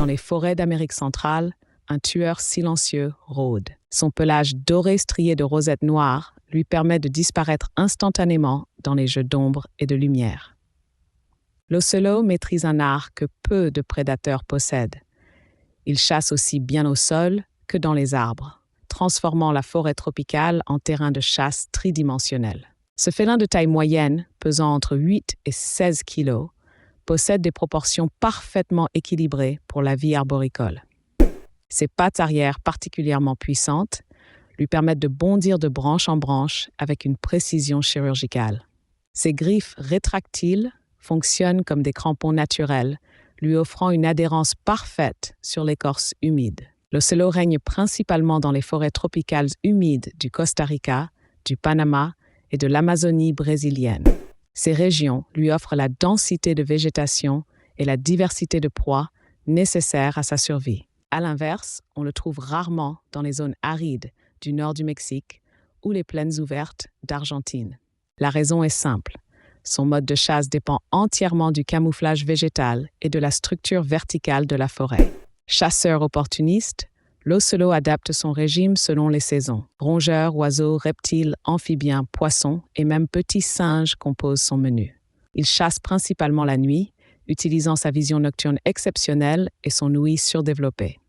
les forêts d'Amérique centrale, un tueur silencieux rôde. Son pelage doré strié de rosettes noires lui permet de disparaître instantanément dans les jeux d'ombre et de lumière. L'ocelot maîtrise un art que peu de prédateurs possèdent. Il chasse aussi bien au sol que dans les arbres, transformant la forêt tropicale en terrain de chasse tridimensionnel. Ce félin de taille moyenne, pesant entre 8 et 16 kilos, possède des proportions parfaitement équilibrées pour la vie arboricole. Ses pattes arrière particulièrement puissantes lui permettent de bondir de branche en branche avec une précision chirurgicale. Ses griffes rétractiles fonctionnent comme des crampons naturels, lui offrant une adhérence parfaite sur l'écorce humide. L'ocelot règne principalement dans les forêts tropicales humides du Costa Rica, du Panama et de l'Amazonie brésilienne. Ces régions lui offrent la densité de végétation et la diversité de proies nécessaires à sa survie. À l'inverse, on le trouve rarement dans les zones arides du nord du Mexique ou les plaines ouvertes d'Argentine. La raison est simple. Son mode de chasse dépend entièrement du camouflage végétal et de la structure verticale de la forêt. Chasseur opportuniste, l'ocelot adapte son régime selon les saisons. Rongeurs, oiseaux, reptiles, amphibiens, poissons et même petits singes composent son menu. Il chasse principalement la nuit, utilisant sa vision nocturne exceptionnelle et son ouïe surdéveloppée.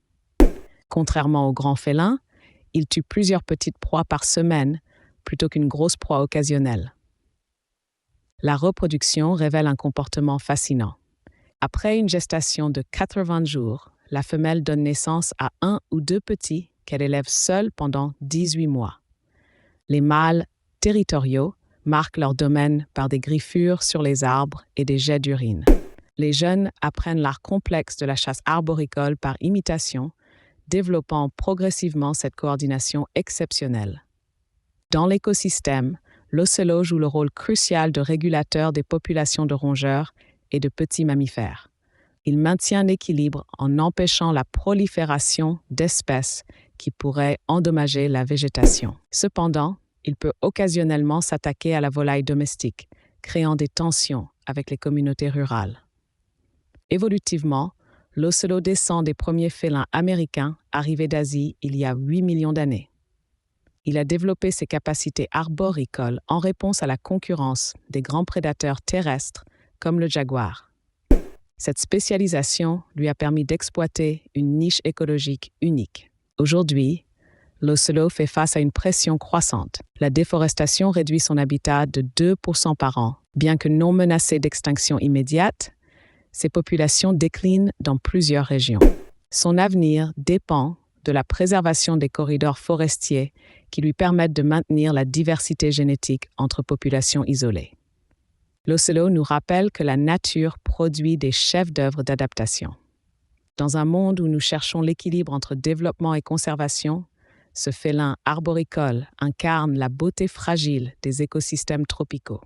Contrairement aux grands félins, il tue plusieurs petites proies par semaine plutôt qu'une grosse proie occasionnelle. La reproduction révèle un comportement fascinant. Après une gestation de 80 jours, la femelle donne naissance à 1 ou 2 petits qu'elle élève seule pendant 18 mois. Les mâles territoriaux marquent leur domaine par des griffures sur les arbres et des jets d'urine. Les jeunes apprennent l'art complexe de la chasse arboricole par imitation, développant progressivement cette coordination exceptionnelle. Dans l'écosystème, l'ocelot joue le rôle crucial de régulateur des populations de rongeurs et de petits mammifères. Il maintient l'équilibre en empêchant la prolifération d'espèces qui pourraient endommager la végétation. Cependant, il peut occasionnellement s'attaquer à la volaille domestique, créant des tensions avec les communautés rurales. Évolutivement, l'ocelot descend des premiers félins américains arrivés d'Asie il y a 8 millions d'années. Il a développé ses capacités arboricoles en réponse à la concurrence des grands prédateurs terrestres comme le jaguar. Cette spécialisation lui a permis d'exploiter une niche écologique unique. Aujourd'hui, l'ocelot fait face à une pression croissante. La déforestation réduit son habitat de 2% par an. Bien que non menacées d'extinction immédiate, ces populations déclinent dans plusieurs régions. Son avenir dépend de la préservation des corridors forestiers qui lui permettent de maintenir la diversité génétique entre populations isolées. L'ocelot nous rappelle que la nature produit des chefs-d'œuvre d'adaptation. Dans un monde où nous cherchons l'équilibre entre développement et conservation, ce félin arboricole incarne la beauté fragile des écosystèmes tropicaux.